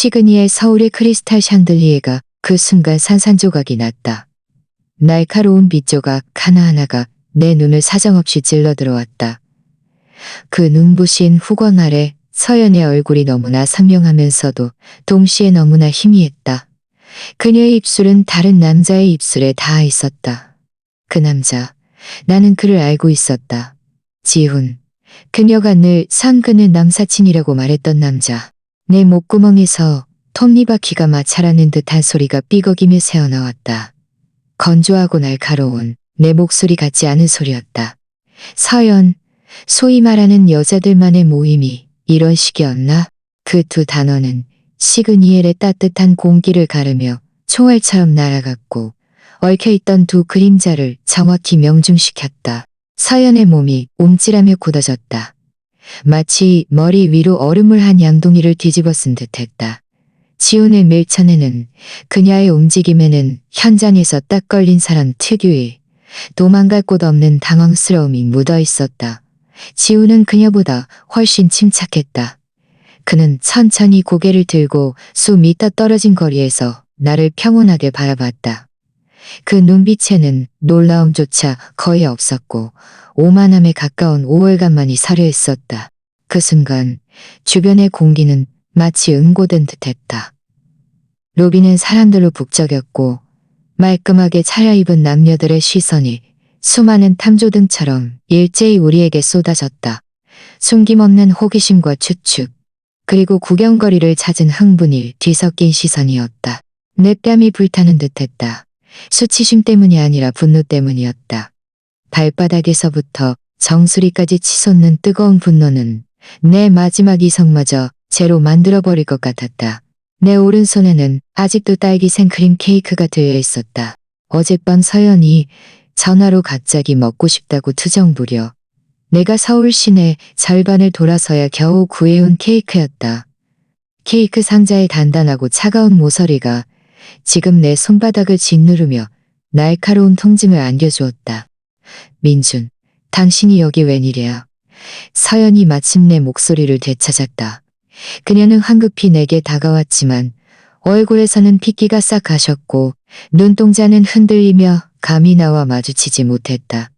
시그니의 서울의 크리스탈 샹들리에가 그 순간 산산조각이 났다. 날카로운 빛조각 하나하나가 내 눈을 사정없이 찔러 들어왔다. 그 눈부신 후광 아래 서연의 얼굴이 너무나 선명하면서도 동시에 너무나 희미했다. 그녀의 입술은 다른 남자의 입술에 닿아 있었다. 그 남자, 나는 그를 알고 있었다. 지훈. 그녀가 늘 선 그는 남사친이라고 말했던 남자. 내 목구멍에서 톱니바퀴가 마찰하는 듯한 소리가 삐걱이며 새어나왔다. 건조하고 날카로운 내 목소리 같지 않은 소리였다. 서연, 소위 말하는 여자들만의 모임이 이런 식이었나? 그 두 단어는 시그니엘의 따뜻한 공기를 가르며 총알처럼 날아갔고 얽혀있던 두 그림자를 정확히 명중시켰다. 서연의 몸이 움찔하며 굳어졌다. 마치 머리 위로 얼음을 한 양동이를 뒤집어 쓴 듯했다. 지훈의 밀천에는 그녀의 움직임에는 현장에서 딱 걸린 사람 특유의 도망갈 곳 없는 당황스러움이 묻어 있었다. 지훈은 그녀보다 훨씬 침착했다. 그는 천천히 고개를 들고 수미터 떨어진 거리에서 나를 평온하게 바라봤다. 그 눈빛에는 놀라움조차 거의 없었고 오만함에 가까운 우월감만이 서려 있었다. 그 순간 주변의 공기는 마치 응고된 듯했다. 로비는 사람들로 북적였고 말끔하게 차려입은 남녀들의 시선이 수많은 탐조등처럼 일제히 우리에게 쏟아졌다. 숨김없는 호기심과 추측, 그리고 구경거리를 찾은 흥분이 뒤섞인 시선이었다. 내 뺨이 불타는 듯했다. 수치심 때문이 아니라 분노 때문이었다. 발바닥에서부터 정수리까지 치솟는 뜨거운 분노는 내 마지막 이성마저 제로 만들어버릴 것 같았다. 내 오른손에는 아직도 딸기 생크림 케이크가 들려 있었다. 어젯밤 서연이 전화로 갑자기 먹고 싶다고 투정 부려. 내가 서울 시내 절반을 돌아서야 겨우 구해온 케이크였다. 케이크 상자의 단단하고 차가운 모서리가 지금 내 손바닥을 짓누르며 날카로운 통증을 안겨주었다. 민준, 당신이 여기 웬일이야? 서연이 마침내 목소리를 되찾았다. 그녀는 황급히 내게 다가왔지만 얼굴에서는 핏기가 싹 가셨고 눈동자는 흔들리며 감히 나와 마주치지 못했다.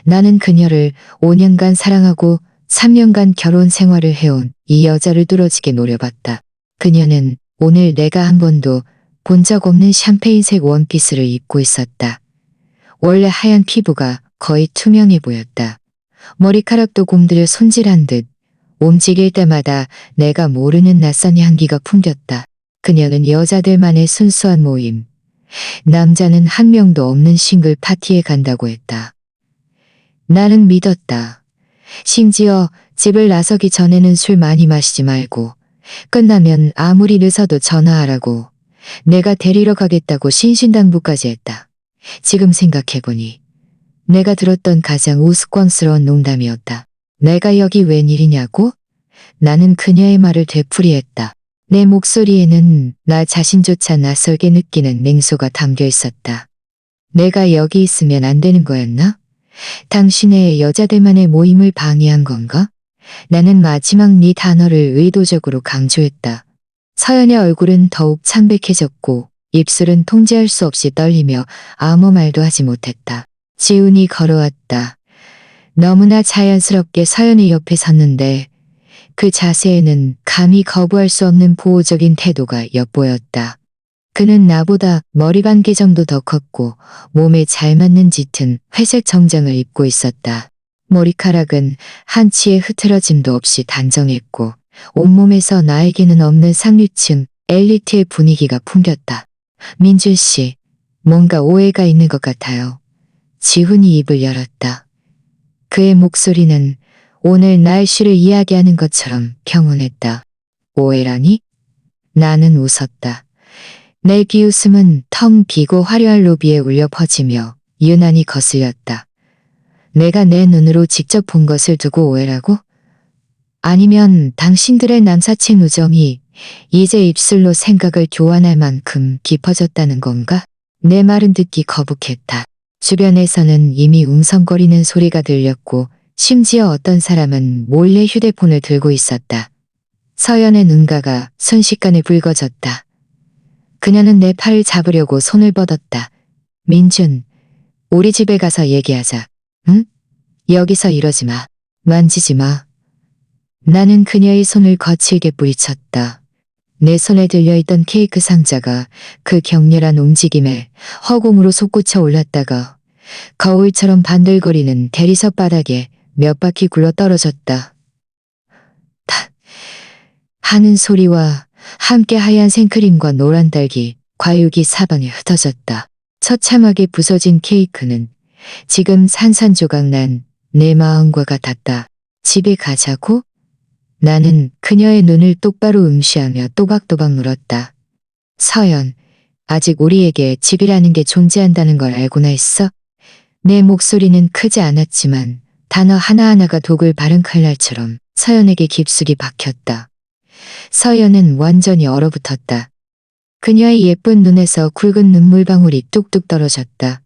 나는 그녀를 5년간 사랑하고 3년간 결혼 생활을 해온 이 여자를 뚫어지게 노려봤다. 그녀는 오늘 내가 한 번도 본 적 없는 샴페인색 원피스를 입고 있었다. 원래 하얀 피부가 거의 투명해 보였다. 머리카락도 곰들여 손질한 듯 움직일 때마다 내가 모르는 낯선 향기가 풍겼다. 그녀는 여자들만의 순수한 모임, 남자는 한 명도 없는 싱글 파티에 간다고 했다. 나는 믿었다. 심지어 집을 나서기 전에는 술 많이 마시지 말고 끝나면 아무리 늦어도 전화하라고 내가 데리러 가겠다고 신신당부까지 했다. 지금 생각해보니 내가 들었던 가장 우스꽝스러운 농담이었다. 내가 여기 웬일이냐고? 나는 그녀의 말을 되풀이했다. 내 목소리에는 나 자신조차 낯설게 느끼는 냉소가 담겨 있었다. 내가 여기 있으면 안 되는 거였나? 당신의 여자들만의 모임을 방해한 건가? 나는 마지막 네 단어를 의도적으로 강조했다. 서연의 얼굴은 더욱 창백해졌고 입술은 통제할 수 없이 떨리며 아무 말도 하지 못했다. 지훈이 걸어왔다. 너무나 자연스럽게 서연의 옆에 섰는데 그 자세에는 감히 거부할 수 없는 보호적인 태도가 엿보였다. 그는 나보다 머리 반 개 정도 더 컸고 몸에 잘 맞는 짙은 회색 정장을 입고 있었다. 머리카락은 한치의 흐트러짐도 없이 단정했고 온몸에서 나에게는 없는 상류층 엘리트의 분위기가 풍겼다. 민준 씨, 뭔가 오해가 있는 것 같아요. 지훈이 입을 열었다. 그의 목소리는 오늘 날씨를 이야기하는 것처럼 평온했다. 오해라니? 나는 웃었다. 내 비웃음은 텅 비고 화려한 로비에 울려 퍼지며 유난히 거슬렸다. 내가 내 눈으로 직접 본 것을 두고 오해라고? 아니면 당신들의 남사친 우정이 이제 입술로 생각을 교환할 만큼 깊어졌다는 건가? 내 말은 듣기 거북했다. 주변에서는 이미 웅성거리는 소리가 들렸고 심지어 어떤 사람은 몰래 휴대폰을 들고 있었다. 서연의 눈가가 순식간에 붉어졌다. 그녀는 내 팔을 잡으려고 손을 뻗었다. 민준, 우리 집에 가서 얘기하자. 응? 여기서 이러지 마. 만지지 마. 나는 그녀의 손을 거칠게 뿌리쳤다. 내 손에 들려있던 케이크 상자가 그 격렬한 움직임에 허공으로 솟구쳐 올랐다가 거울처럼 반들거리는 대리석 바닥에 몇 바퀴 굴러 떨어졌다. 탁 하는 소리와 함께 하얀 생크림과 노란 딸기, 과육이 사방에 흩어졌다. 처참하게 부서진 케이크는 지금 산산조각 난 내 마음과 같았다. 집에 가자고? 나는 그녀의 눈을 똑바로 응시하며 또박또박 물었다. 서연, 아직 우리에게 집이라는 게 존재한다는 걸 알고나 했어? 내 목소리는 크지 않았지만 단어 하나하나가 독을 바른 칼날처럼 서연에게 깊숙이 박혔다. 서연은 완전히 얼어붙었다. 그녀의 예쁜 눈에서 굵은 눈물방울이 뚝뚝 떨어졌다.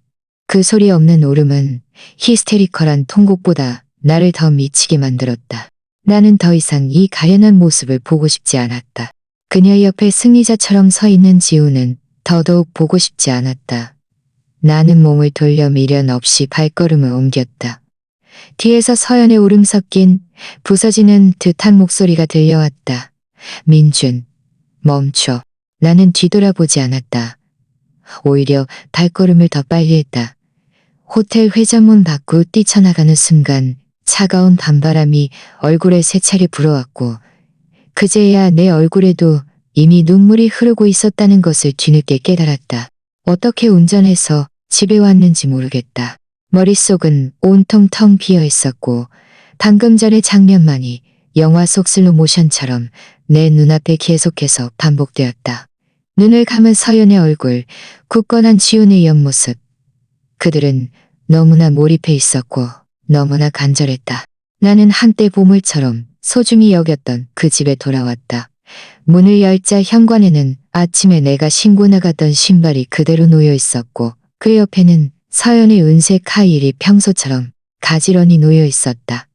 그 소리 없는 울음은 히스테리컬한 통곡보다 나를 더 미치게 만들었다. 나는 더 이상 이 가련한 모습을 보고 싶지 않았다. 그녀 옆에 승리자처럼 서 있는 지우는 더더욱 보고 싶지 않았다. 나는 몸을 돌려 미련 없이 발걸음을 옮겼다. 뒤에서 서연의 울음 섞인 부서지는 듯한 목소리가 들려왔다. 민준, 멈춰. 나는 뒤돌아보지 않았다. 오히려 발걸음을 더 빨리 했다. 호텔 회전문 밖으로 뛰쳐나가는 순간 차가운 밤바람이 얼굴에 세 차례 불어왔고 그제야 내 얼굴에도 이미 눈물이 흐르고 있었다는 것을 뒤늦게 깨달았다. 어떻게 운전해서 집에 왔는지 모르겠다. 머릿속은 온통 텅 비어 있었고 방금 전의 장면만이 영화 속 슬로 모션처럼 내 눈앞에 계속해서 반복되었다. 눈을 감은 서연의 얼굴, 굳건한 지훈의 옆모습. 그들은 너무나 몰입해 있었고 너무나 간절했다. 나는 한때 보물처럼 소중히 여겼던 그 집에 돌아왔다. 문을 열자 현관에는 아침에 내가 신고 나갔던 신발이 그대로 놓여 있었고 그 옆에는 서연의 은색 하이힐이 평소처럼 가지런히 놓여 있었다.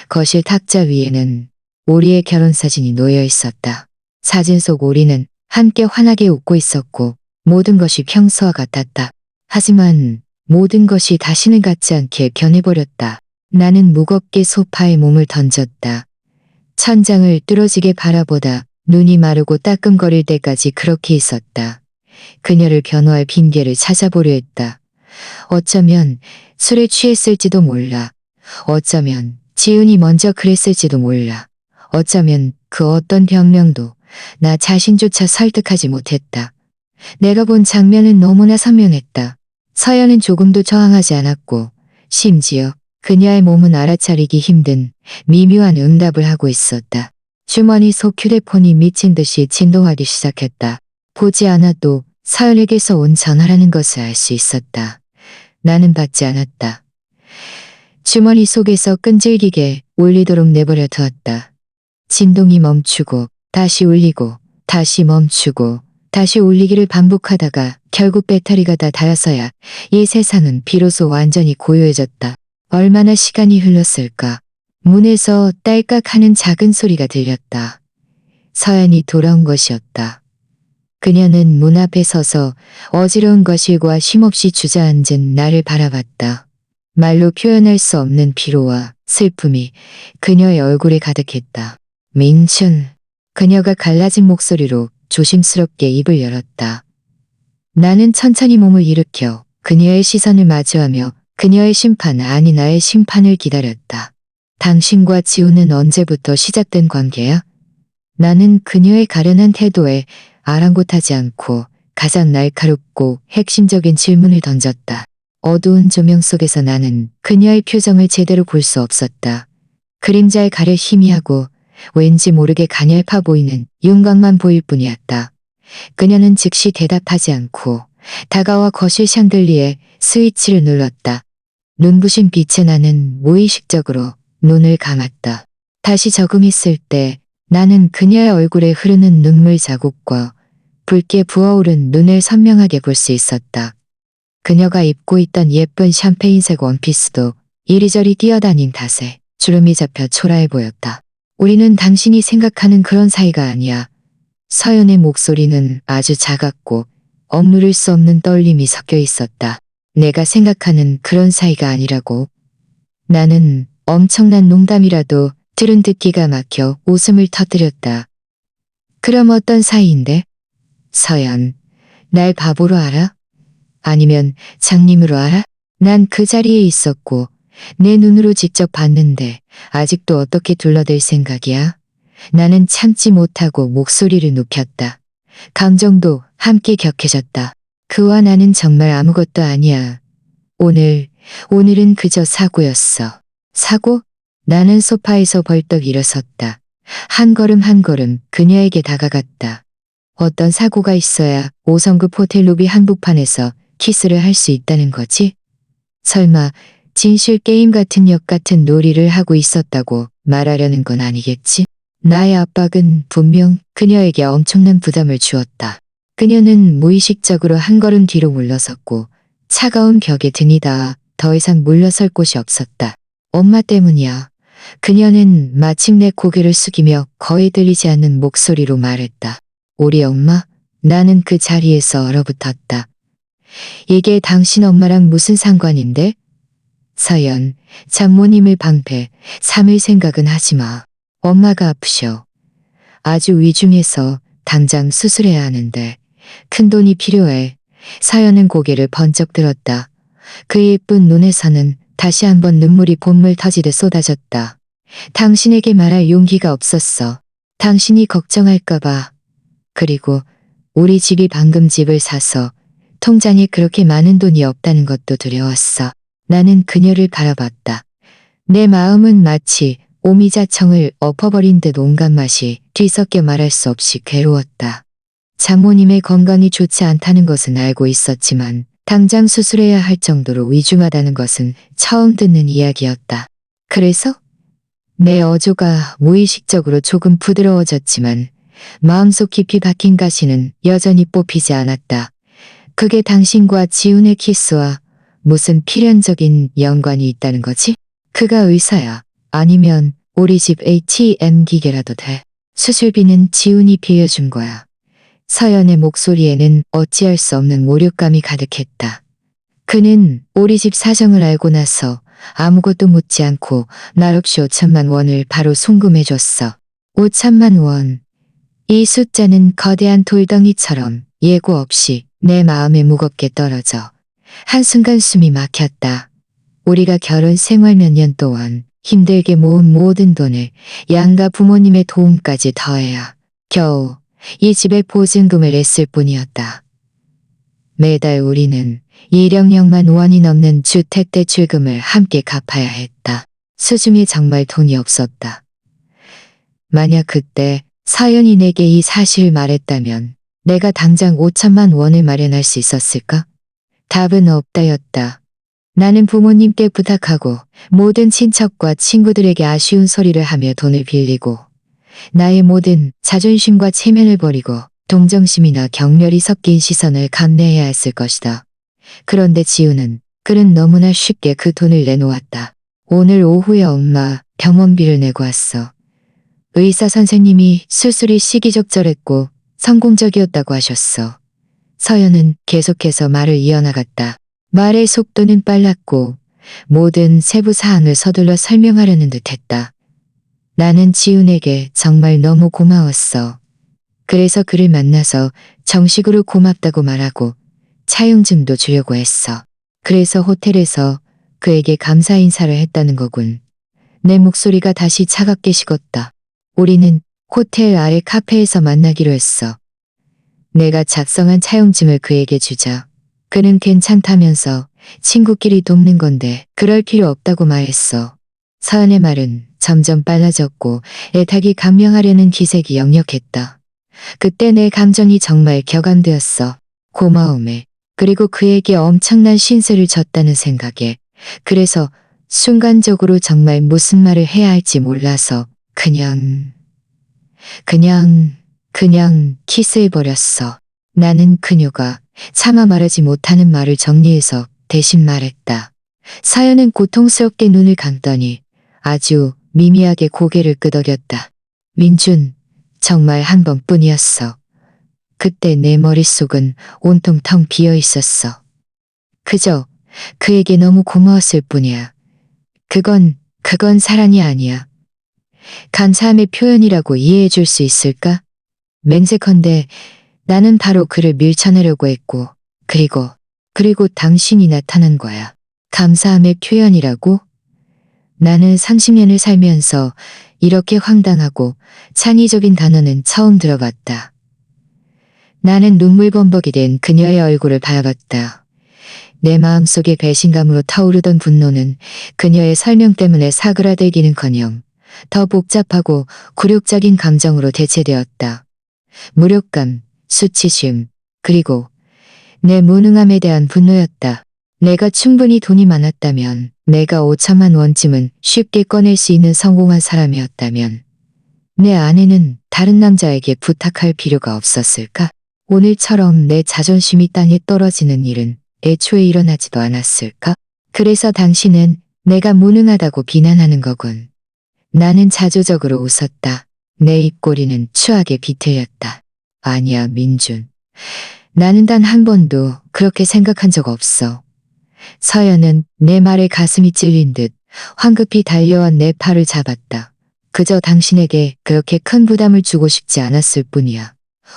거실 탁자 위에는 우리의 결혼사진이 놓여 있었다. 사진 속 우리는 함께 환하게 웃고 있었고 모든 것이 평소와 같았다. 하지만 모든 것이 다시는 같지 않게 변해버렸다. 나는 무겁게 소파에 몸을 던졌다. 천장을 뚫어지게 바라보다 눈이 마르고 따끔거릴 때까지 그렇게 있었다. 그녀를 변호할 핑계를 찾아보려 했다. 어쩌면 술에 취했을지도 몰라. 어쩌면 지은이 먼저 그랬을지도 몰라. 어쩌면 그 어떤 변명도 나 자신조차 설득하지 못했다. 내가 본 장면은 너무나 선명했다. 서연은 조금도 저항하지 않았고 심지어 그녀의 몸은 알아차리기 힘든 미묘한 응답을 하고 있었다. 주머니 속 휴대폰이 미친 듯이 진동하기 시작했다. 보지 않아도 서연에게서 온 전화라는 것을 알 수 있었다. 나는 받지 않았다. 주머니 속에서 끈질기게 울리도록 내버려 두었다. 진동이 멈추고 다시 울리고 다시 멈추고 다시 울리기를 반복하다가 결국 배터리가 다 닳아서야 이 세상은 비로소 완전히 고요해졌다. 얼마나 시간이 흘렀을까. 문에서 딸깍 하는 작은 소리가 들렸다. 서연이 돌아온 것이었다. 그녀는 문 앞에 서서 어지러운 거실과 쉼없이 주저앉은 나를 바라봤다. 말로 표현할 수 없는 피로와 슬픔이 그녀의 얼굴에 가득했다. 민준. 그녀가 갈라진 목소리로 조심스럽게 입을 열었다. 나는 천천히 몸을 일으켜 그녀의 시선을 마주하며 그녀의 심판 아니 나의 심판을 기다렸다. 당신과 지우는 언제부터 시작된 관계야? 나는 그녀의 가련한 태도에 아랑곳하지 않고 가장 날카롭고 핵심적인 질문을 던졌다. 어두운 조명 속에서 나는 그녀의 표정을 제대로 볼 수 없었다. 그림자에 가려 희미하고 왠지 모르게 가냘파 보이는 윤곽만 보일 뿐이었다. 그녀는 즉시 대답하지 않고 다가와 거실 샹들리에 스위치를 눌렀다. 눈부신 빛에 나는 무의식적으로 눈을 감았다. 다시 적응했을 때 나는 그녀의 얼굴에 흐르는 눈물 자국과 붉게 부어오른 눈을 선명하게 볼 수 있었다. 그녀가 입고 있던 예쁜 샴페인색 원피스도 이리저리 뛰어다닌 탓에 주름이 잡혀 초라해 보였다. 우리는 당신이 생각하는 그런 사이가 아니야. 서연의 목소리는 아주 작았고 억누를 수 없는 떨림이 섞여 있었다. 내가 생각하는 그런 사이가 아니라고. 나는 엄청난 농담이라도 들은 듯 기가 막혀 웃음을 터뜨렸다. 그럼 어떤 사이인데? 서연, 날 바보로 알아? 아니면 장님으로 알아? 난 그 자리에 있었고 내 눈으로 직접 봤는데 아직도 어떻게 둘러댈 생각이야? 나는 참지 못하고 목소리를 높였다. 감정도 함께 격해졌다. 그와 나는 정말 아무것도 아니야. 오늘은 그저 사고였어. 사고? 나는 소파에서 벌떡 일어섰다. 한 걸음 한 걸음 그녀에게 다가갔다. 어떤 사고가 있어야 5성급 호텔 로비 한복판에서 키스를 할 수 있다는 거지? 설마 진실 게임 같은 역 같은 놀이를 하고 있었다고 말하려는 건 아니겠지? 나의 압박은 분명 그녀에게 엄청난 부담을 주었다. 그녀는 무의식적으로 한 걸음 뒤로 물러섰고 차가운 벽에 등이 닿아 더 이상 물러설 곳이 없었다. 엄마 때문이야. 그녀는 마침내 고개를 숙이며 거의 들리지 않는 목소리로 말했다. 우리 엄마? 나는 그 자리에서 얼어붙었다. 이게 당신 엄마랑 무슨 상관인데? 서연, 장모님을 방패 삼을 생각은 하지 마. 엄마가 아프셔. 아주 위중해서 당장 수술해야 하는데 큰 돈이 필요해. 서연은 고개를 번쩍 들었다. 그 예쁜 눈에서는 다시 한번 눈물이 본물 터지듯 쏟아졌다. 당신에게 말할 용기가 없었어. 당신이 걱정할까봐. 그리고 우리 집이 방금 집을 사서 통장에 그렇게 많은 돈이 없다는 것도 두려웠어. 나는 그녀를 바라봤다. 내 마음은 마치 오미자청을 엎어버린 듯 온갖 맛이 뒤섞여 말할 수 없이 괴로웠다. 장모님의 건강이 좋지 않다는 것은 알고 있었지만 당장 수술해야 할 정도로 위중하다는 것은 처음 듣는 이야기였다. 그래서? 내 어조가 무의식적으로 조금 부드러워졌지만 마음속 깊이 박힌 가시는 여전히 뽑히지 않았다. 그게 당신과 지훈의 키스와 무슨 필연적인 연관이 있다는 거지? 그가 의사야. 아니면 우리 집 ATM 기계라도 돼. 수술비는 지훈이 빌려준 거야. 서연의 목소리에는 어찌할 수 없는 모욕감이 가득했다. 그는 우리 집 사정을 알고 나서 아무것도 묻지 않고 날 없이 5천만 원을 바로 송금해줬어. 5천만 원. 이 숫자는 거대한 돌덩이처럼 예고 없이 내 마음에 무겁게 떨어져 한순간 숨이 막혔다. 우리가 결혼 생활 몇 년 동안 힘들게 모은 모든 돈을 양가 부모님의 도움까지 더해야 겨우 이 집의 보증금을 냈을 뿐이었다. 매달 우리는 1억만 원이 넘는 주택대출금을 함께 갚아야 했다. 수중에 정말 돈이 없었다. 만약 그때 서연이 내게 이 사실을 말했다면 내가 당장 5천만 원을 마련할 수 있었을까? 답은 없다였다. 나는 부모님께 부탁하고 모든 친척과 친구들에게 아쉬운 소리를 하며 돈을 빌리고 나의 모든 자존심과 체면을 버리고 동정심이나 경멸이 섞인 시선을 감내해야 했을 것이다. 그런데 지우는 그는 너무나 쉽게 그 돈을 내놓았다. 오늘 오후에 엄마 병원비를 내고 왔어. 의사 선생님이 수술이 시기적절했고 성공적이었다고 하셨어. 서연은 계속해서 말을 이어나갔다. 말의 속도는 빨랐고 모든 세부 사항을 서둘러 설명하려는 듯했다. 나는 지훈에게 정말 너무 고마웠어. 그래서 그를 만나서 정식으로 고맙다고 말하고 차용증도 주려고 했어. 그래서 호텔에서 그에게 감사 인사를 했다는 거군. 내 목소리가 다시 차갑게 식었다. 우리는 호텔 아래 카페에서 만나기로 했어. 내가 작성한 차용증을 그에게 주자. 그는 괜찮다면서 친구끼리 돕는 건데 그럴 필요 없다고 말했어. 서연의 말은 점점 빨라졌고 애타게 감명하려는 기색이 역력했다. 그때 내 감정이 정말 격앙되었어. 고마움에, 그리고 그에게 엄청난 신세를 졌다는 생각에, 그래서 순간적으로 정말 무슨 말을 해야 할지 몰라서 그냥 키스해버렸어. 나는 그녀가 차마 말하지 못하는 말을 정리해서 대신 말했다. 서연은 고통스럽게 눈을 감더니 아주 미미하게 고개를 끄덕였다. 민준, 정말 한 번뿐이었어. 그때 내 머릿속은 온통 텅 비어 있었어. 그저 그에게 너무 고마웠을 뿐이야. 그건 사랑이 아니야. 감사함의 표현이라고 이해해 줄 수 있을까? 맹세컨대 나는 바로 그를 밀쳐내려고 했고, 그리고 당신이 나타난 거야. 감사함의 표현이라고? 나는 30년을 살면서 이렇게 황당하고 창의적인 단어는 처음 들어봤다. 나는 눈물범벅이 된 그녀의 얼굴을 바라봤다. 내 마음속의 배신감으로 타오르던 분노는 그녀의 설명 때문에 사그라들기는커녕 더 복잡하고 굴욕적인 감정으로 대체되었다. 무력감, 수치심, 그리고 내 무능함에 대한 분노였다. 내가 충분히 돈이 많았다면, 내가 5천만 원쯤은 쉽게 꺼낼 수 있는 성공한 사람이었다면, 내 아내는 다른 남자에게 부탁할 필요가 없었을까? 오늘처럼 내 자존심이 땅에 떨어지는 일은 애초에 일어나지도 않았을까? 그래서 당신은 내가 무능하다고 비난하는 거군. 나는 자조적으로 웃었다. 내 입꼬리는 추하게 비틀렸다. 아니야, 민준. 나는 단 한 번도 그렇게 생각한 적 없어. 서연은 내 말에 가슴이 찔린 듯 황급히 달려와 내 팔을 잡았다. 그저 당신에게 그렇게 큰 부담을 주고 싶지 않았을 뿐이야.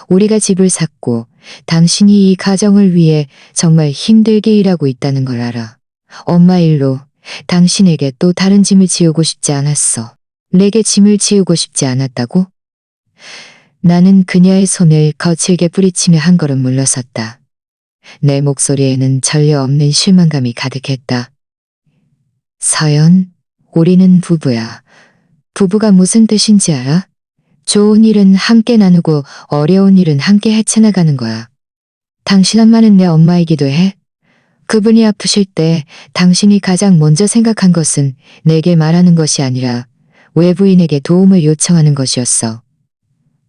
우리가 집을 샀고 당신이 이 가정을 위해 정말 힘들게 일하고 있다는 걸 알아. 엄마 일로 당신에게 또 다른 짐을 지우고 싶지 않았어. 내게 짐을 지우고 싶지 않았다고? 나는 그녀의 손을 거칠게 뿌리치며 한 걸음 물러섰다. 내 목소리에는 전혀 없는 실망감이 가득했다. 서연, 우리는 부부야. 부부가 무슨 뜻인지 알아? 좋은 일은 함께 나누고 어려운 일은 함께 헤쳐나가는 거야. 당신 엄마는 내 엄마이기도 해. 그분이 아프실 때 당신이 가장 먼저 생각한 것은 내게 말하는 것이 아니라 외부인에게 도움을 요청하는 것이었어.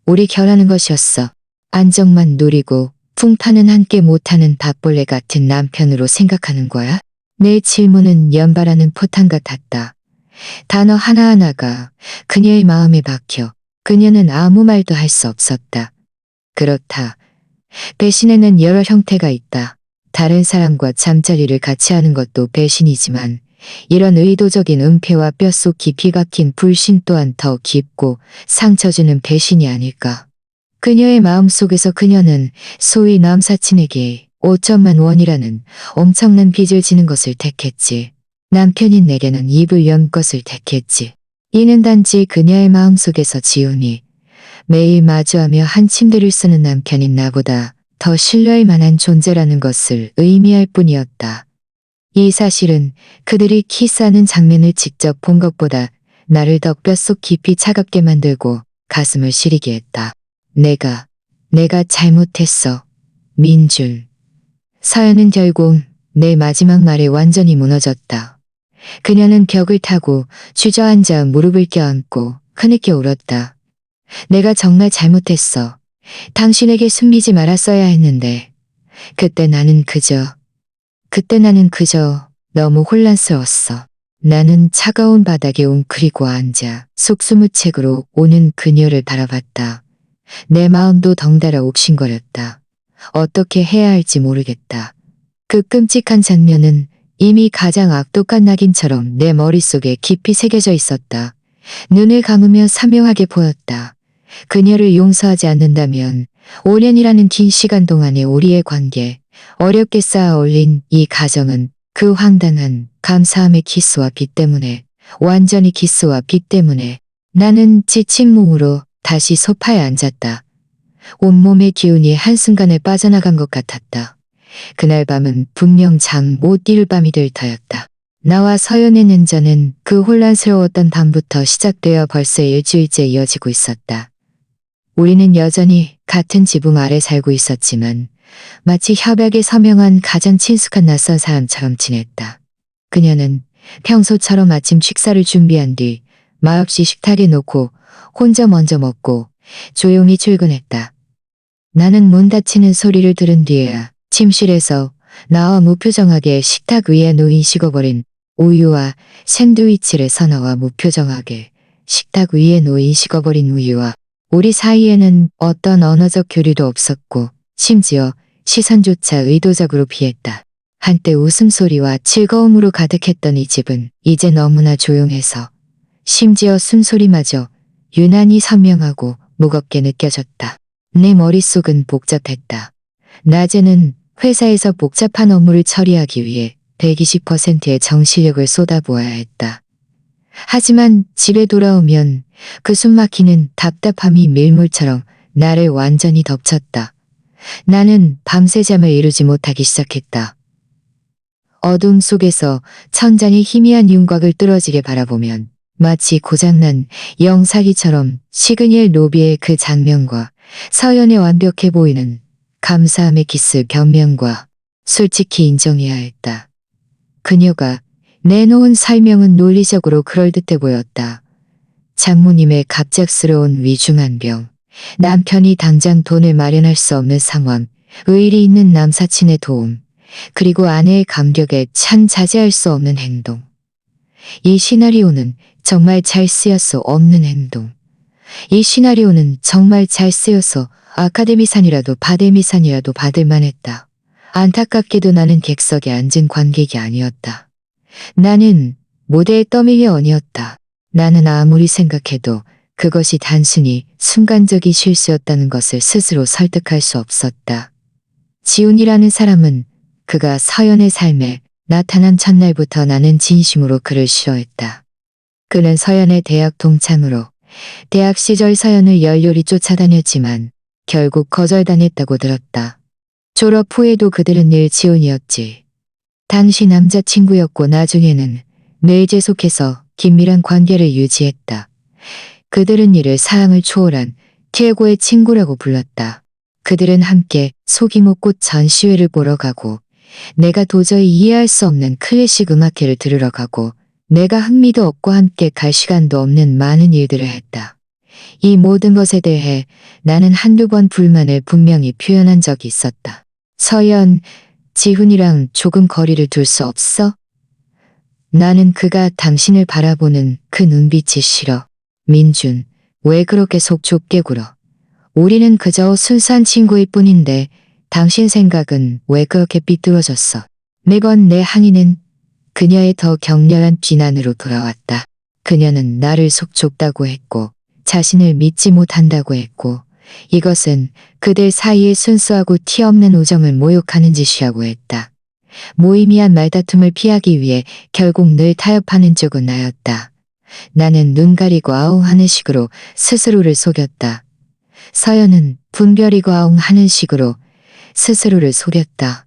우리 결하는 것이었어. 안정만 누리고 풍파는 함께 못하는 밥벌레 같은 남편으로 생각하는 거야? 내 질문은 연발하는 포탄 같았다. 단어 하나하나가 그녀의 마음에 박혀 그녀는 아무 말도 할 수 없었다. 그렇다. 배신에는 여러 형태가 있다. 다른 사람과 잠자리를 같이 하는 것도 배신이지만 이런 의도적인 은폐와 뼛속 깊이 박힌 불신 또한 더 깊고 상처주는 배신이 아닐까. 그녀의 마음속에서 그녀는 소위 남사친에게 5천만 원이라는 엄청난 빚을 지는 것을 택했지. 남편인 내게는 입을 연 것을 택했지. 이는 단지 그녀의 마음속에서 지우니 매일 마주하며 한 침대를 쓰는 남편인 나보다 더 신뢰할 만한 존재라는 것을 의미할 뿐이었다. 이 사실은 그들이 키스하는 장면을 직접 본 것보다 나를 더 뼛속 깊이 차갑게 만들고 가슴을 시리게 했다. 내가 잘못했어. 민준. 서연은 결국 내 마지막 말에 완전히 무너졌다. 그녀는 벽을 타고 주저앉아 무릎을 껴안고 흐느껴 울었다. 내가 정말 잘못했어. 당신에게 숨기지 말았어야 했는데. 그때 나는 그저 너무 혼란스러웠어. 나는 차가운 바닥에 웅크리고 앉아 속수무책으로 오는 그녀를 바라봤다. 내 마음도 덩달아 옥신거렸다. 어떻게 해야 할지 모르겠다. 그 끔찍한 장면은 이미 가장 악독한 낙인처럼 내 머릿속에 깊이 새겨져 있었다. 눈을 감으며 사명하게 보였다. 그녀를 용서하지 않는다면 5년이라는 긴 시간 동안의 우리의 관계, 어렵게 쌓아 올린 이 가정은 그 황당한 감사함의 키스와 빚 때문에, 완전히 키스와 빚 때문에 나는 지친 몸으로 다시 소파에 앉았다. 온몸의 기운이 한순간에 빠져나간 것 같았다. 그날 밤은 분명 잠 못 이룰 밤이 될 터였다. 나와 서연의 냉전은 그 혼란스러웠던 밤부터 시작되어 벌써 일주일째 이어지고 있었다. 우리는 여전히 같은 지붕 아래 살고 있었지만 마치 협약에 서명한 가장 친숙한 낯선 사람처럼 지냈다. 그녀는 평소처럼 아침 식사를 준비한 뒤 말없이 식탁에 놓고 혼자 먼저 먹고 조용히 출근했다. 나는 문 닫히는 소리를 들은 뒤에야 침실에서 나와 무표정하게 식탁 위에 놓인 식어버린 우유와 샌드위치를 사나와 무표정하게 식탁 위에 놓인 식어버린 우유와 우리 사이에는 어떤 언어적 교류도 없었고 심지어 시선조차 의도적으로 피했다. 한때 웃음소리와 즐거움으로 가득했던 이 집은 이제 너무나 조용해서 심지어 숨소리마저 유난히 선명하고 무겁게 느껴졌다. 내 머릿속은 복잡했다. 낮에는 회사에서 복잡한 업무를 처리하기 위해 120%의 정신력을 쏟아부어야 했다. 하지만 집에 돌아오면 그 숨막히는 답답함이 밀물처럼 나를 완전히 덮쳤다. 나는 밤새 잠을 이루지 못하기 시작했다. 어둠 속에서 천장의 희미한 윤곽을 뚫어지게 바라보면 마치 고장난 영사기처럼 시그니엘 로비의 그 장면과 서연의 완벽해 보이는 감사함의 키스 변명과 솔직히 인정해야 했다. 그녀가 내놓은 설명은 논리적으로 그럴듯해 보였다. 장모님의 갑작스러운 위중한 병, 남편이 당장 돈을 마련할 수 없는 상황, 의리 있는 남사친의 도움, 그리고 아내의 감격에 찬 자제할 수 없는 행동. 이 시나리오는 정말 잘 쓰여서 없는 행동. 이 시나리오는 정말 잘 쓰여서 아카데미상이라도 바데미상이라도 받을 만했다. 안타깝게도 나는 객석에 앉은 관객이 아니었다. 나는 무대의 떠밀려 언이었다. 나는 아무리 생각해도 그것이 단순히 순간적인 실수였다는 것을 스스로 설득할 수 없었다. 지훈이라는 사람은 그가 서연의 삶에 나타난 첫날부터 나는 진심으로 그를 싫어했다. 그는 서연의 대학 동창으로 대학 시절 서연을 열렬히 쫓아다녔지만 결국 거절당했다고 들었다. 졸업 후에도 그들은 늘 지훈이었지. 당시 남자친구였고 나중에는 늘 계속해서 긴밀한 관계를 유지했다. 그들은 이를 사랑을 초월한 최고의 친구라고 불렀다. 그들은 함께 소규모 꽃 전시회를 보러 가고 내가 도저히 이해할 수 없는 클래식 음악회를 들으러 가고 내가 흥미도 없고 함께 갈 시간도 없는 많은 일들을 했다. 이 모든 것에 대해 나는 한두 번 불만을 분명히 표현한 적이 있었다. 서연, 지훈이랑 조금 거리를 둘 수 없어? 나는 그가 당신을 바라보는 그 눈빛이 싫어. 민준, 왜 그렇게 속 좁게 굴어? 우리는 그저 순수한 친구일 뿐인데 당신 생각은 왜 그렇게 삐뚤어졌어? 매번 내 항의는 그녀의 더 격렬한 비난으로 돌아왔다. 그녀는 나를 속 좁다고 했고 자신을 믿지 못한다고 했고 이것은 그들 사이의 순수하고 티 없는 우정을 모욕하는 짓이라고 했다. 무의미한 말다툼을 피하기 위해 결국 늘 타협하는 쪽은 나였다. 나는 눈 가리고 아웅하는 식으로 스스로를 속였다. 서연은 분별이고 아웅하는 식으로 스스로를 속였다.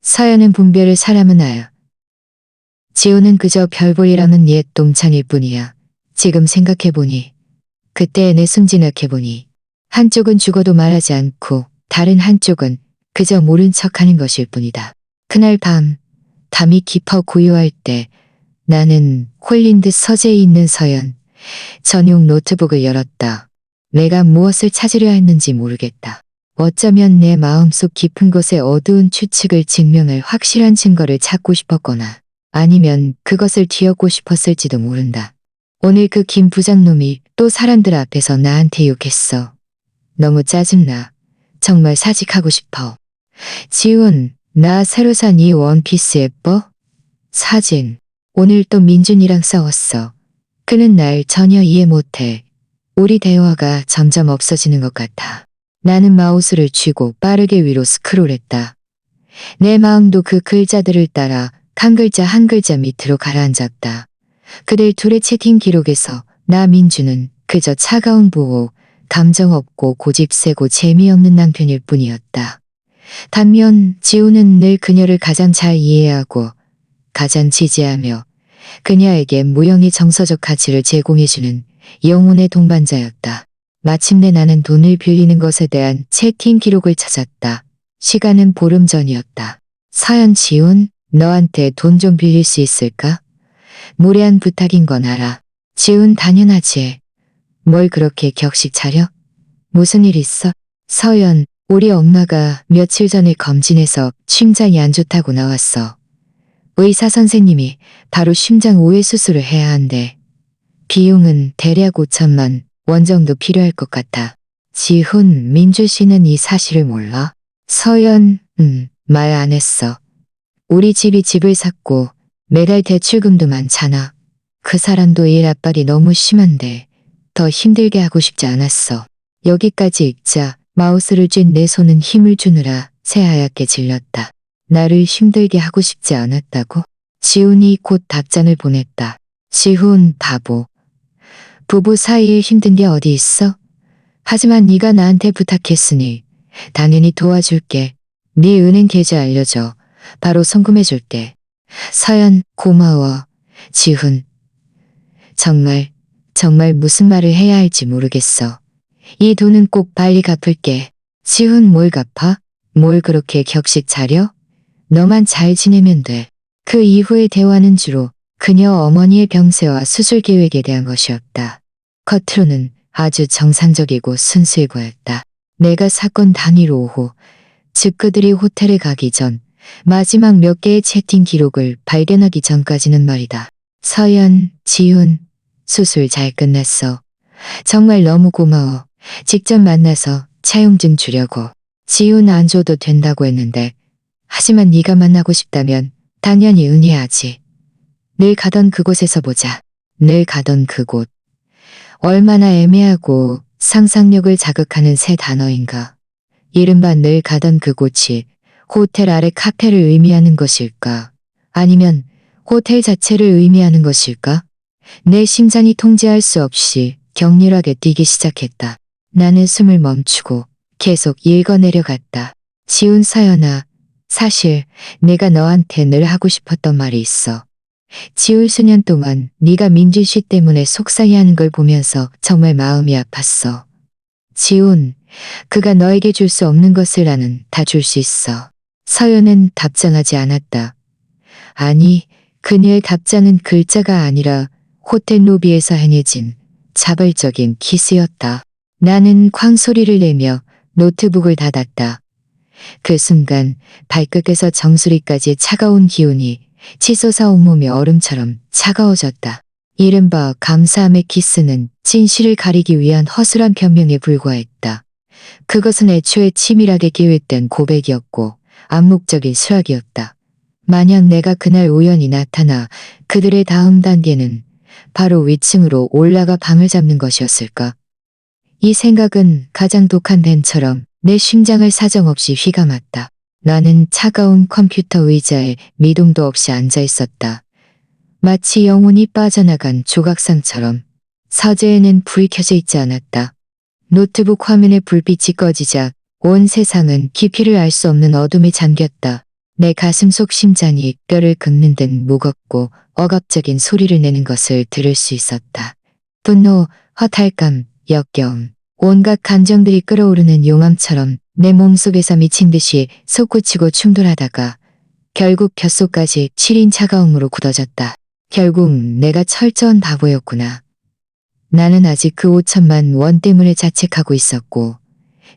서연은 분별을 사람은 알아. 지우는 그저 별볼이라는 옛 동창일 뿐이야. 지금 생각해보니, 그때의 내 순진학해보니 한쪽은 죽어도 말하지 않고 다른 한쪽은 그저 모른 척하는 것일 뿐이다. 그날 밤, 담이 깊어 고요할 때 나는 홀린 듯 서재에 있는 서연 전용 노트북을 열었다. 내가 무엇을 찾으려 했는지 모르겠다. 어쩌면 내 마음속 깊은 곳의 어두운 추측을 증명할 확실한 증거를 찾고 싶었거나 아니면 그것을 뒤엎고 싶었을지도 모른다. 오늘 그 김 부장놈이 또 사람들 앞에서 나한테 욕했어. 너무 짜증나. 정말 사직하고 싶어. 지훈, 나 새로 산 이 원피스 예뻐? 사진. 오늘 또 민준이랑 싸웠어. 그는 날 전혀 이해 못해. 우리 대화가 점점 없어지는 것 같아. 나는 마우스를 쥐고 빠르게 위로 스크롤했다. 내 마음도 그 글자들을 따라 한 글자 한 글자 밑으로 가라앉았다. 그들 둘의 채팅 기록에서 나 민주는 그저 차가운 보호, 감정 없고 고집 세고 재미없는 남편일 뿐이었다. 반면 지우는 늘 그녀를 가장 잘 이해하고 가장 지지하며 그녀에게 무형의 정서적 가치를 제공해주는 영혼의 동반자였다. 마침내 나는 돈을 빌리는 것에 대한 채팅 기록을 찾았다. 시간은 보름 전이었다. 서연 지훈, 너한테 돈 좀 빌릴 수 있을까? 무례한 부탁인 건 알아. 지훈 당연하지. 뭘 그렇게 격식 차려? 무슨 일 있어? 서연, 우리 엄마가 며칠 전에 검진해서 심장이 안 좋다고 나왔어. 의사 선생님이 바로 심장 오해 수술을 해야 한대. 비용은 대략 5천만 원 정도 필요할 것 같아. 지훈, 민주 씨는 이 사실을 몰라? 서연, 말 안 했어. 우리 집이 집을 샀고 매달 대출금도 많잖아. 그 사람도 일 압박이 너무 심한데 더 힘들게 하고 싶지 않았어. 여기까지 읽자 마우스를 쥔 내 손은 힘을 주느라 새하얗게 질렸다. 나를 힘들게 하고 싶지 않았다고? 지훈이 곧 답장을 보냈다. 지훈, 바보. 부부 사이에 힘든 게 어디 있어? 하지만 네가 나한테 부탁했으니 당연히 도와줄게. 네 은행 계좌 알려줘. 바로 송금해줄게. 서연, 고마워. 지훈. 정말 무슨 말을 해야 할지 모르겠어. 이 돈은 꼭 빨리 갚을게. 지훈, 뭘 갚아? 뭘 그렇게 격식 차려? 너만 잘 지내면 돼. 그 이후의 대화는 주로 그녀 어머니의 병세와 수술 계획에 대한 것이었다. 겉으로는 아주 정상적이고 순수해 보였다. 내가 사건 당일 오후, 즉 그들이 호텔에 가기 전 마지막 몇 개의 채팅 기록을 발견하기 전까지는 말이다. 서연, 지훈, 수술 잘 끝났어. 정말 너무 고마워. 직접 만나서 차용 좀 주려고. 지훈 안 줘도 된다고 했는데 하지만 네가 만나고 싶다면 당연히 응해야지. 늘 가던 그곳에서 보자. 늘 가던 그곳. 얼마나 애매하고 상상력을 자극하는 새 단어인가. 이른바 늘 가던 그곳이 호텔 아래 카페를 의미하는 것일까? 아니면 호텔 자체를 의미하는 것일까? 내 심장이 통제할 수 없이 격렬하게 뛰기 시작했다. 나는 숨을 멈추고 계속 읽어내려갔다. 지훈, 서연아, 사실 내가 너한테 늘 하고 싶었던 말이 있어. 지울 수년 동안 네가 민준 씨 때문에 속상해하는 걸 보면서 정말 마음이 아팠어. 지훈, 그가 너에게 줄 수 없는 것을 나는 다 줄 수 있어. 서연은 답장하지 않았다. 아니, 그녀의 답장은 글자가 아니라 호텔 로비에서 행해진 자발적인 키스였다. 나는 쾅 소리를 내며 노트북을 닫았다. 그 순간 발끝에서 정수리까지 차가운 기운이 치솟아 온몸이 얼음처럼 차가워졌다. 이른바 감사함의 키스는 진실을 가리기 위한 허술한 변명에 불과했다. 그것은 애초에 치밀하게 계획된 고백이었고 암묵적인 수락이었다. 만약 내가 그날 우연히 나타나 그들의 다음 단계는 바로 위층으로 올라가 방을 잡는 것이었을까? 이 생각은 가장 독한 뱀처럼 내 심장을 사정없이 휘감았다. 나는 차가운 컴퓨터 의자에 미동도 없이 앉아 있었다. 마치 영혼이 빠져나간 조각상처럼. 서재에는 불이 켜져 있지 않았다. 노트북 화면에 불빛이 꺼지자 온 세상은 깊이를 알 수 없는 어둠에 잠겼다. 내 가슴 속 심장이 뼈를 긁는 듯 무겁고 억압적인 소리를 내는 것을 들을 수 있었다. 분노, 허탈감, 역겨움, 온갖 감정들이 끓어오르는 용암처럼 내 몸속에서 미친 듯이 솟구치고 충돌하다가 결국 뼛속까지 시린 차가움으로 굳어졌다. 결국 내가 철저한 바보였구나. 나는 아직 그 5천만 원 때문에 자책하고 있었고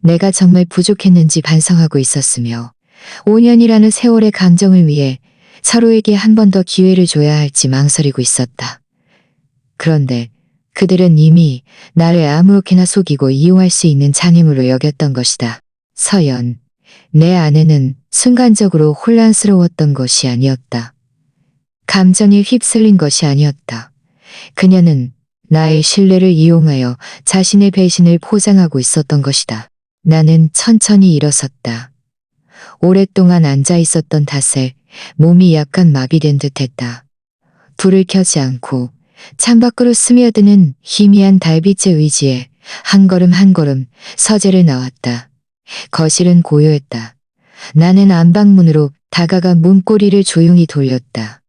내가 정말 부족했는지 반성하고 있었으며 5년이라는 세월의 감정을 위해 서로에게 한 번 더 기회를 줘야 할지 망설이고 있었다. 그런데 그들은 이미 나를 아무렇게나 속이고 이용할 수 있는 장애물로 여겼던 것이다. 서연, 내 아내는 순간적으로 혼란스러웠던 것이 아니었다. 감정에 휩쓸린 것이 아니었다. 그녀는 나의 신뢰를 이용하여 자신의 배신을 포장하고 있었던 것이다. 나는 천천히 일어섰다. 오랫동안 앉아 있었던 탓에 몸이 약간 마비된 듯했다. 불을 켜지 않고 창밖으로 스며드는 희미한 달빛의 의지에 한 걸음 한 걸음 서재를 나왔다. 거실은 고요했다. 나는 안방문으로 다가가 문고리를 조용히 돌렸다.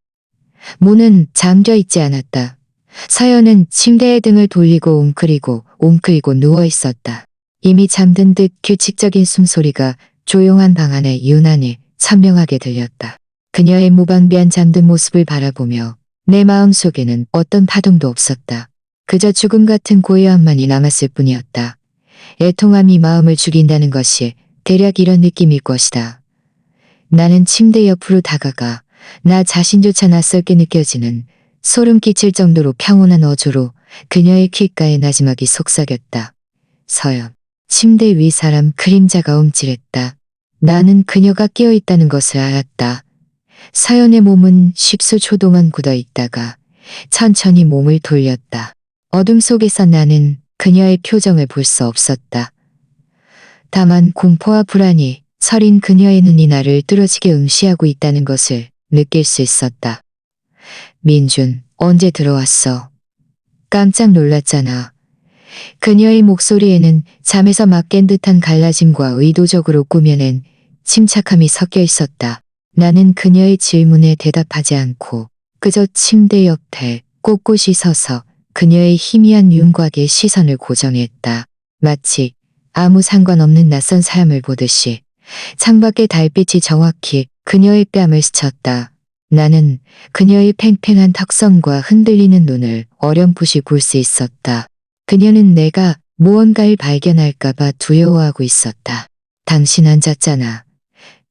문은 잠겨 있지 않았다. 서연은 침대에 등을 돌리고 웅크리고 누워 있었다. 이미 잠든 듯 규칙적인 숨소리가 조용한 방 안에 유난히 선명하게 들렸다. 그녀의 무방비한 잠든 모습을 바라보며 내 마음속에는 어떤 파동도 없었다. 그저 죽음 같은 고요함만이 남았을 뿐이었다. 애통함이 마음을 죽인다는 것이 대략 이런 느낌일 것이다. 나는 침대 옆으로 다가가 나 자신조차 낯설게 느껴지는 소름 끼칠 정도로 평온한 어조로 그녀의 귓가에 나지막이 속삭였다. 서연. 침대 위 사람 그림자가 움찔했다. 나는 그녀가 깨어있다는 것을 알았다. 서연의 몸은 십수초 동안 굳어있다가 천천히 몸을 돌렸다. 어둠 속에서 나는 그녀의 표정을 볼 수 없었다. 다만 공포와 불안이 서린 그녀의 눈이 나를 뚫어지게 응시하고 있다는 것을 느낄 수 있었다. 민준, 언제 들어왔어? 깜짝 놀랐잖아. 그녀의 목소리에는 잠에서 막 깬 듯한 갈라짐과 의도적으로 꾸며낸 침착함이 섞여 있었다. 나는 그녀의 질문에 대답하지 않고 그저 침대 옆에 꼿꼿이 서서 그녀의 희미한 윤곽에 시선을 고정했다. 마치 아무 상관없는 낯선 사람을 보듯이 창밖의 달빛이 정확히 그녀의 뺨을 스쳤다. 나는 그녀의 팽팽한 턱선과 흔들리는 눈을 어렴풋이 볼 수 있었다. 그녀는 내가 무언가를 발견할까봐 두려워하고 있었다. 당신 앉았잖아.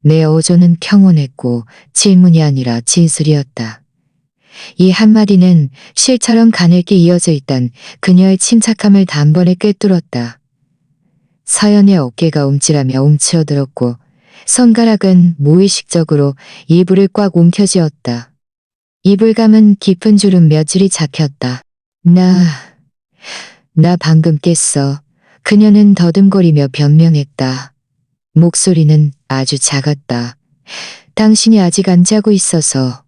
내 어조는 평온했고 질문이 아니라 진술이었다. 이 한마디는 실처럼 가늘게 이어져 있던 그녀의 침착함을 단번에 꿰뚫었다. 서연의 어깨가 움찔하며 움츠러들었고 손가락은 무의식적으로 이불을 꽉 움켜쥐었다. 이불감은 깊은 주름 몇 줄이 잡혔다. 나 방금 깼어. 그녀는 더듬거리며 변명했다. 목소리는 아주 작았다. 당신이 아직 안 자고 있어서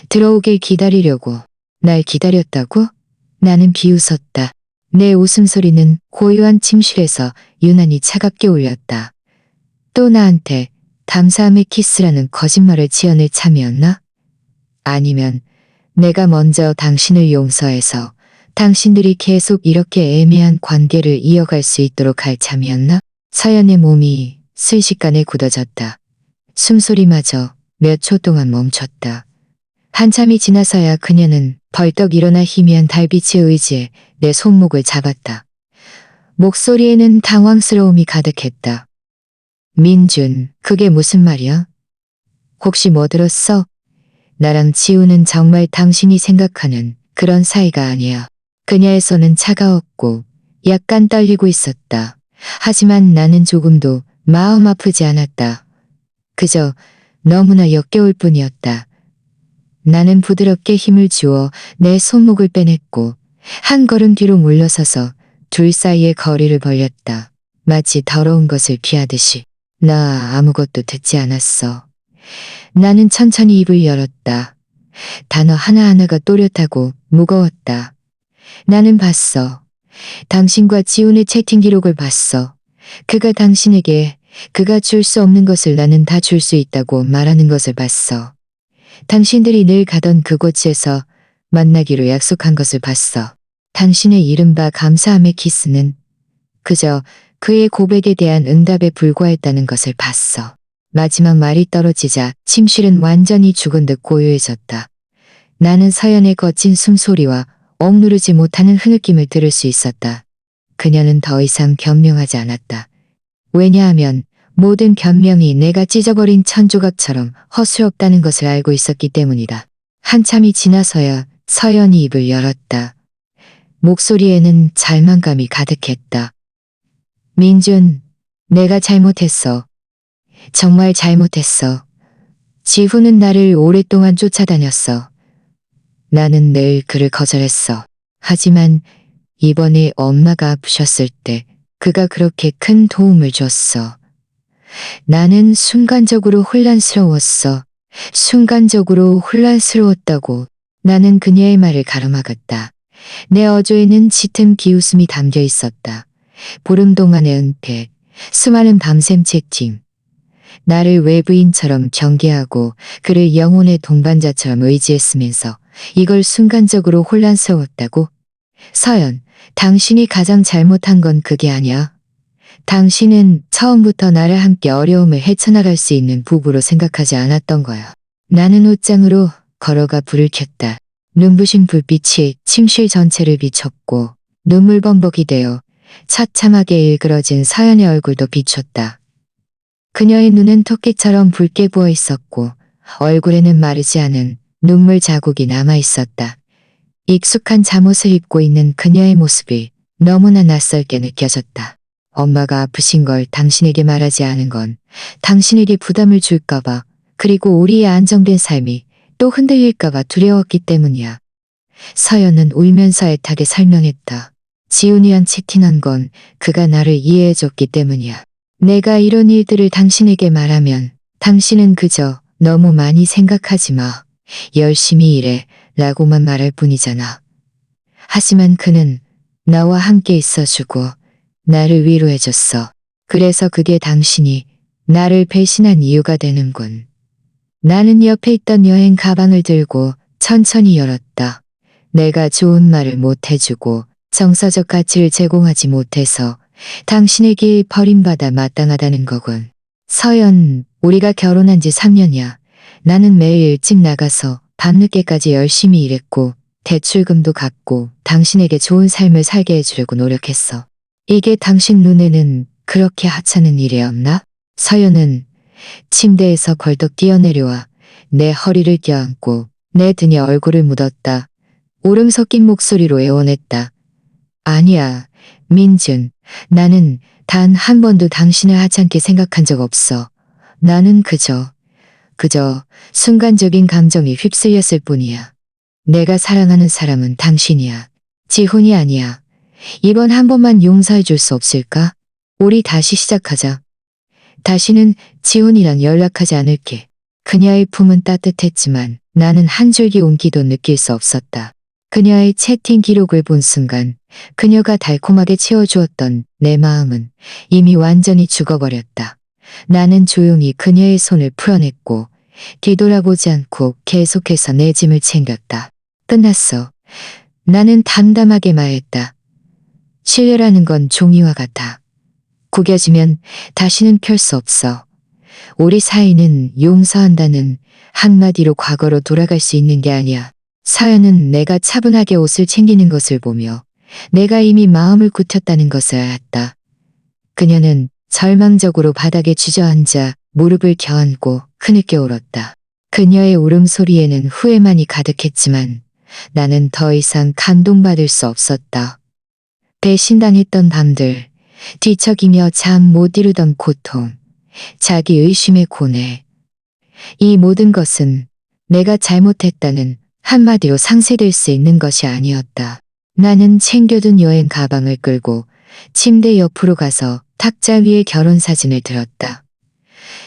들어오길 기다리려고. 날 기다렸다고? 나는 비웃었다. 내 웃음소리는 고요한 침실에서 유난히 차갑게 울렸다. 또 나한테 감사함의 키스라는 거짓말을 지어낼 참이었나? 아니면 내가 먼저 당신을 용서해서 당신들이 계속 이렇게 애매한 관계를 이어갈 수 있도록 할 참이었나? 서연의 몸이 순식간에 굳어졌다. 숨소리마저 몇 초 동안 멈췄다. 한참이 지나서야 그녀는 벌떡 일어나 희미한 달빛의 의지에 내 손목을 잡았다. 목소리에는 당황스러움이 가득했다. 민준, 그게 무슨 말이야? 혹시 뭐 들었어? 나랑 지우는 정말 당신이 생각하는 그런 사이가 아니야. 그녀의 손은 차가웠고 약간 떨리고 있었다. 하지만 나는 조금도 마음 아프지 않았다. 그저 너무나 역겨울 뿐이었다. 나는 부드럽게 힘을 주어 내 손목을 빼냈고 한 걸음 뒤로 물러서서 둘 사이의 거리를 벌렸다. 마치 더러운 것을 피하듯이. 나 아무것도 듣지 않았어. 나는 천천히 입을 열었다. 단어 하나하나가 또렷하고 무거웠다. 나는 봤어. 당신과 지훈의 채팅 기록을 봤어. 그가 당신에게 그가 줄 수 없는 것을 나는 다 줄 수 있다고 말하는 것을 봤어. 당신들이 늘 가던 그곳에서 만나기로 약속한 것을 봤어. 당신의 이른바 감사함의 키스는 그저 그의 고백에 대한 응답에 불과했다는 것을 봤어. 마지막 말이 떨어지자 침실은 완전히 죽은 듯 고요해졌다. 나는 서연의 거친 숨소리와 억누르지 못하는 흐느낌을 들을 수 있었다. 그녀는 더 이상 변명하지 않았다. 왜냐하면 모든 변명이 내가 찢어버린 천조각처럼 허술없다는 것을 알고 있었기 때문이다. 한참이 지나서야 서연이 입을 열었다. 목소리에는 절망감이 가득했다. 민준, 내가 잘못했어. 정말 잘못했어. 지훈은 나를 오랫동안 쫓아다녔어. 나는 늘 그를 거절했어. 하지만 이번에 엄마가 아프셨을 때 그가 그렇게 큰 도움을 줬어. 나는 순간적으로 혼란스러웠어. 순간적으로 혼란스러웠다고. 나는 그녀의 말을 가로막았다. 내 어조에는 짙은 비웃음이 담겨 있었다. 보름 동안의 은폐, 수많은 밤샘 채팅. 나를 외부인처럼 경계하고 그를 영혼의 동반자처럼 의지했으면서 이걸 순간적으로 혼란스러웠다고? 서연, 당신이 가장 잘못한 건 그게 아니야. 당신은 처음부터 나를 함께 어려움을 헤쳐나갈 수 있는 부부로 생각하지 않았던 거야. 나는 옷장으로 걸어가 불을 켰다. 눈부신 불빛이 침실 전체를 비췄고 눈물 범벅이 되어 처참하게 일그러진 서연의 얼굴도 비췄다. 그녀의 눈은 토끼처럼 붉게 부어 있었고 얼굴에는 마르지 않은 눈물 자국이 남아 있었다. 익숙한 잠옷을 입고 있는 그녀의 모습이 너무나 낯설게 느껴졌다. 엄마가 아프신 걸 당신에게 말하지 않은 건 당신에게 부담을 줄까봐, 그리고 우리의 안정된 삶이 또 흔들릴까봐 두려웠기 때문이야. 서연은 울면서 애타게 설명했다. 지훈이랑 채팅한 건 그가 나를 이해해줬기 때문이야. 내가 이런 일들을 당신에게 말하면 당신은 그저 너무 많이 생각하지 마. 열심히 일해 라고만 말할 뿐이잖아. 하지만 그는 나와 함께 있어주고 나를 위로해줬어. 그래서 그게 당신이 나를 배신한 이유가 되는군. 나는 옆에 있던 여행 가방을 들고 천천히 열었다. 내가 좋은 말을 못해주고 정서적 가치를 제공하지 못해서 당신에게 버림받아 마땅하다는 거군. 서연, 우리가 결혼한 지 3년이야. 나는 매일 일찍 나가서 밤늦게까지 열심히 일했고 대출금도 갚고 당신에게 좋은 삶을 살게 해주려고 노력했어. 이게 당신 눈에는 그렇게 하찮은 일이었나? 서연은 침대에서 벌떡 뛰어내려와 내 허리를 껴안고 내 등에 얼굴을 묻었다. 울음 섞인 목소리로 애원했다. 아니야, 민준. 나는 단 한 번도 당신을 하찮게 생각한 적 없어. 나는 그저 순간적인 감정이 휩쓸렸을 뿐이야. 내가 사랑하는 사람은 당신이야. 지훈이 아니야. 이번 한 번만 용서해 줄 수 없을까? 우리 다시 시작하자. 다시는 지훈이랑 연락하지 않을게. 그녀의 품은 따뜻했지만 나는 한 줄기 온기도 느낄 수 없었다. 그녀의 채팅 기록을 본 순간 그녀가 달콤하게 채워주었던 내 마음은 이미 완전히 죽어버렸다. 나는 조용히 그녀의 손을 풀어냈고 뒤돌아보지 않고 계속해서 내 짐을 챙겼다. 끝났어. 나는 담담하게 말했다. 신뢰라는 건 종이와 같아. 구겨지면 다시는 펼 수 없어. 우리 사이는 용서한다는 한마디로 과거로 돌아갈 수 있는 게 아니야. 서연은 내가 차분하게 옷을 챙기는 것을 보며 내가 이미 마음을 굳혔다는 것을 알았다. 그녀는 절망적으로 바닥에 주저앉아 무릎을 껴안고 크늦게 울었다. 그녀의 울음소리에는 후회만이 가득했지만 나는 더 이상 감동받을 수 없었다. 배신당했던 밤들, 뒤척이며 잠 못 이루던 고통, 자기 의심의 고뇌. 이 모든 것은 내가 잘못했다는 한마디로 상쇄될 수 있는 것이 아니었다. 나는 챙겨둔 여행 가방을 끌고 침대 옆으로 가서 탁자 위에 결혼사진을 들었다.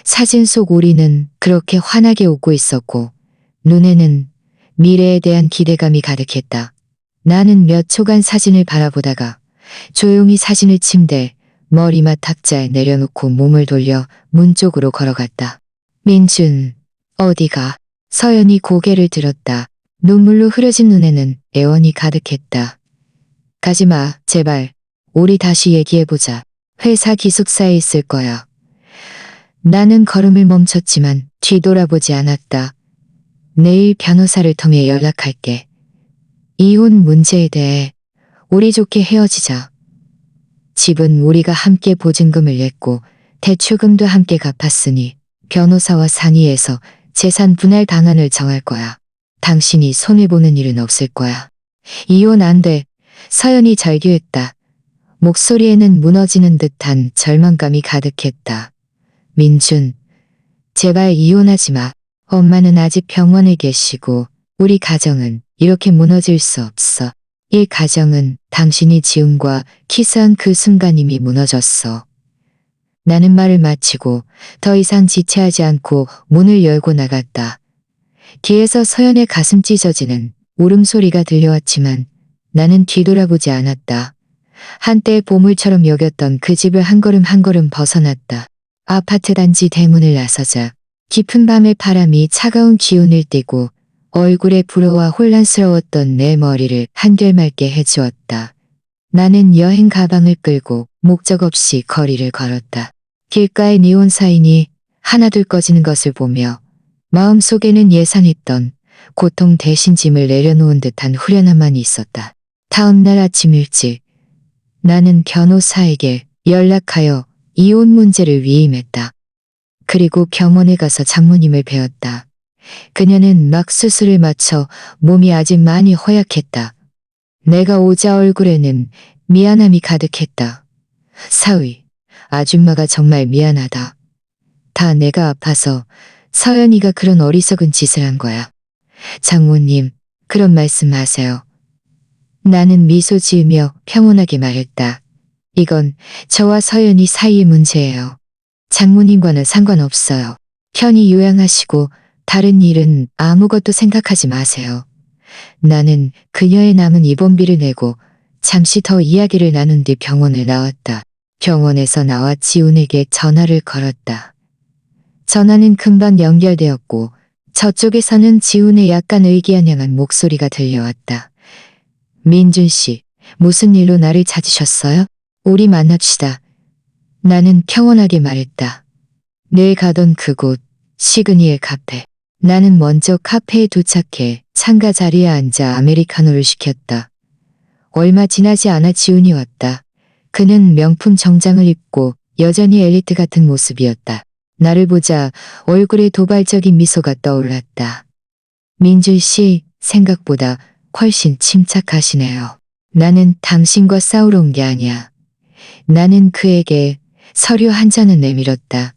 사진 속 우리는 그렇게 환하게 웃고 있었고 눈에는 미래에 대한 기대감이 가득했다. 나는 몇 초간 사진을 바라보다가 조용히 사진을 침대 머리맡 탁자에 내려놓고 몸을 돌려 문 쪽으로 걸어갔다. 민준, 어디가? 서연이 고개를 들었다. 눈물로 흐려진 눈에는 애원이 가득했다. 가지마, 제발. 우리 다시 얘기해보자. 회사 기숙사에 있을 거야. 나는 걸음을 멈췄지만 뒤돌아보지 않았다. 내일 변호사를 통해 연락할게. 이혼 문제에 대해 우리 좋게 헤어지자. 집은 우리가 함께 보증금을 냈고 대출금도 함께 갚았으니 변호사와 상의해서 재산 분할 방안을 정할 거야. 당신이 손해보는 일은 없을 거야. 이혼 안 돼. 서연이 절규했다. 목소리에는 무너지는 듯한 절망감이 가득했다. 민준, 제발 이혼하지 마. 엄마는 아직 병원에 계시고 우리 가정은 이렇게 무너질 수 없어. 이 가정은 당신이 지훈과 키스한 그 순간 이미 무너졌어. 나는 말을 마치고 더 이상 지체하지 않고 문을 열고 나갔다. 뒤에서 서연의 가슴 찢어지는 울음소리가 들려왔지만 나는 뒤돌아보지 않았다. 한때 보물처럼 여겼던 그 집을 한 걸음 한 걸음 벗어났다. 아파트 단지 대문을 나서자 깊은 밤의 바람이 차가운 기운을 띠고 얼굴에 불어와 혼란스러웠던 내 머리를 한결 맑게 해주었다. 나는 여행 가방을 끌고 목적 없이 거리를 걸었다. 길가의 니온 사인이 하나둘 꺼지는 것을 보며 마음속에는 예상했던 고통 대신 짐을 내려놓은 듯한 후련함만 있었다. 다음 날 아침 일찍 나는 변호사에게 연락하여 이혼 문제를 위임했다. 그리고 병원에 가서 장모님을 뵈었다. 그녀는 막 수술을 마쳐 몸이 아직 많이 허약했다. 내가 오자 얼굴에는 미안함이 가득했다. 사위, 아줌마가 정말 미안하다. 다 내가 아파서 서연이가 그런 어리석은 짓을 한 거야. 장모님, 그런 말씀 마세요. 나는 미소 지으며 평온하게 말했다. 이건 저와 서연이 사이의 문제예요. 장모님과는 상관없어요. 편히 요양하시고 다른 일은 아무것도 생각하지 마세요. 나는 그녀의 남은 입원비를 내고 잠시 더 이야기를 나눈 뒤 병원을 나왔다. 병원에서 나와 지훈에게 전화를 걸었다. 전화는 금방 연결되었고 저쪽에서는 지훈의 약간 의기양양한 목소리가 들려왔다. 민준 씨, 무슨 일로 나를 찾으셨어요? 우리 만납시다. 나는 평온하게 말했다. 늘 가던 그곳, 시그니엘 카페. 나는 먼저 카페에 도착해 창가 자리에 앉아 아메리카노를 시켰다. 얼마 지나지 않아 지훈이 왔다. 그는 명품 정장을 입고 여전히 엘리트 같은 모습이었다. 나를 보자 얼굴에 도발적인 미소가 떠올랐다. 민준 씨, 생각보다 훨씬 침착하시네요. 나는 당신과 싸우러 온 게 아니야. 나는 그에게 서류 한 장을 내밀었다.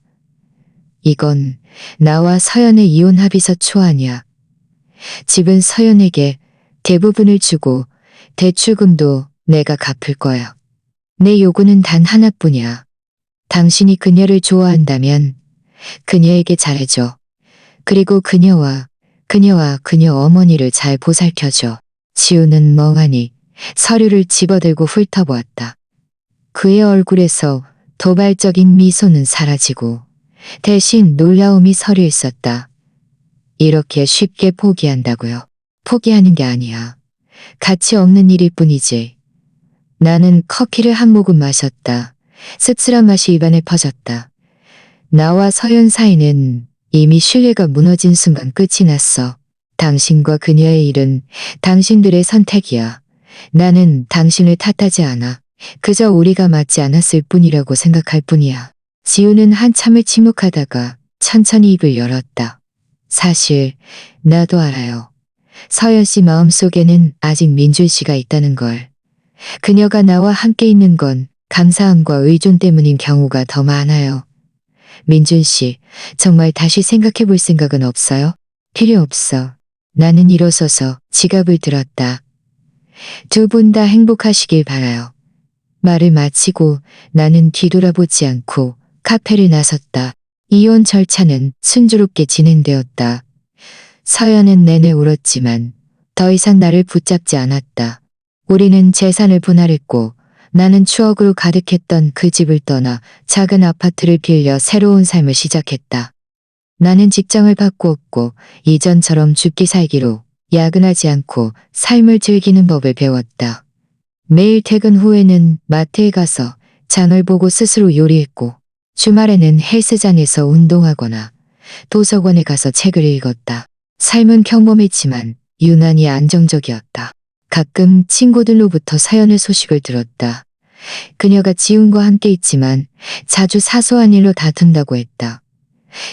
이건 나와 서연의 이혼 합의서 초안이야. 집은 서연에게 대부분을 주고 대출금도 내가 갚을 거야. 내 요구는 단 하나뿐이야. 당신이 그녀를 좋아한다면 그녀에게 잘해줘. 그리고 그녀와 그녀 어머니를 잘 보살펴줘. 지우는 멍하니 서류를 집어들고 훑어보았다. 그의 얼굴에서 도발적인 미소는 사라지고 대신 놀라움이 서려 있었다. 이렇게 쉽게 포기한다고요? 포기하는 게 아니야. 가치 없는 일일 뿐이지. 나는 커피를 한 모금 마셨다. 씁쓸한 맛이 입안에 퍼졌다. 나와 서연 사이는 이미 신뢰가 무너진 순간 끝이 났어. 당신과 그녀의 일은 당신들의 선택이야. 나는 당신을 탓하지 않아. 그저 우리가 맞지 않았을 뿐이라고 생각할 뿐이야. 지우는 한참을 침묵하다가 천천히 입을 열었다. 사실 나도 알아요. 서연 씨 마음속에는 아직 민준 씨가 있다는 걸. 그녀가 나와 함께 있는 건 감사함과 의존 때문인 경우가 더 많아요. 민준 씨, 정말 다시 생각해 볼 생각은 없어요? 필요 없어. 나는 일어서서 지갑을 들었다. 두 분 다 행복하시길 바라요. 말을 마치고 나는 뒤돌아보지 않고 카페를 나섰다. 이혼 절차는 순조롭게 진행되었다. 서연은 내내 울었지만 더 이상 나를 붙잡지 않았다. 우리는 재산을 분할했고 나는 추억으로 가득했던 그 집을 떠나 작은 아파트를 빌려 새로운 삶을 시작했다. 나는 직장을 바꾸었고 이전처럼 죽기 살기로 야근하지 않고 삶을 즐기는 법을 배웠다. 매일 퇴근 후에는 마트에 가서 장을 보고 스스로 요리했고 주말에는 헬스장에서 운동하거나 도서관에 가서 책을 읽었다. 삶은 평범했지만 유난히 안정적이었다. 가끔 친구들로부터 사연의 소식을 들었다. 그녀가 지훈과 함께 있지만 자주 사소한 일로 다툰다고 했다.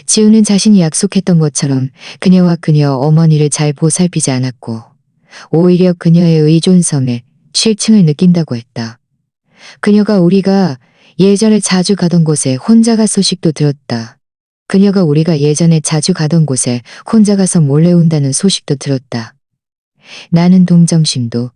지훈은 자신이 약속했던 것처럼 그녀와 그녀 어머니를 잘 보살피지 않았고 오히려 그녀의 의존성에 실증을 느낀다고 했다. 그녀가 우리가 예전에 자주 가던 곳에 혼자 갈 소식도 들었다. 그녀가 우리가 예전에 자주 가던 곳에 혼자 가서 몰래 온다는 소식도 들었다. 나는 동정심도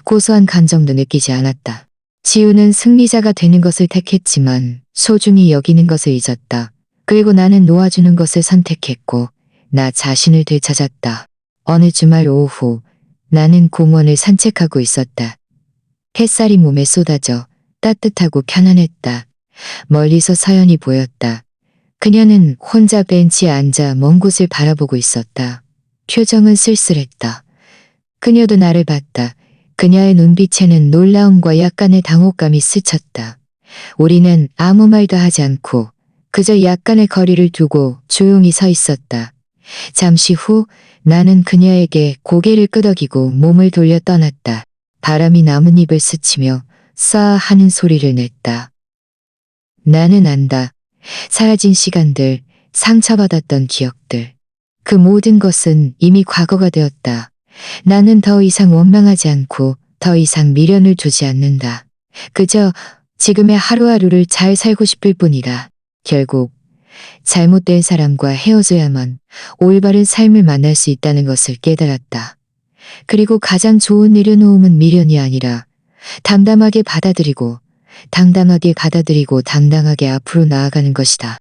고소한 감정도 느끼지 않았다. 지우는 승리자가 되는 것을 택했지만 소중히 여기는 것을 잊었다. 그리고 나는 놓아주는 것을 선택했고 나 자신을 되찾았다. 어느 주말 오후 나는 공원을 산책하고 있었다. 햇살이 몸에 쏟아져 따뜻하고 편안했다. 멀리서 서연이 보였다. 그녀는 혼자 벤치에 앉아 먼 곳을 바라보고 있었다. 표정은 쓸쓸했다. 그녀도 나를 봤다. 그녀의 눈빛에는 놀라움과 약간의 당혹감이 스쳤다. 우리는 아무 말도 하지 않고 그저 약간의 거리를 두고 조용히 서 있었다. 잠시 후 나는 그녀에게 고개를 끄덕이고 몸을 돌려 떠났다. 바람이 나뭇잎을 스치며 싸 하는 소리를 냈다. 나는 안다. 사라진 시간들, 상처받았던 기억들. 그 모든 것은 이미 과거가 되었다. 나는 더 이상 원망하지 않고 더 이상 미련을 두지 않는다. 그저 지금의 하루하루를 잘 살고 싶을 뿐이다. 결국 잘못된 사람과 헤어져야만 올바른 삶을 만날 수 있다는 것을 깨달았다. 그리고 가장 좋은 내려놓음은 미련이 아니라 담담하게 받아들이고 당당하게 앞으로 나아가는 것이다.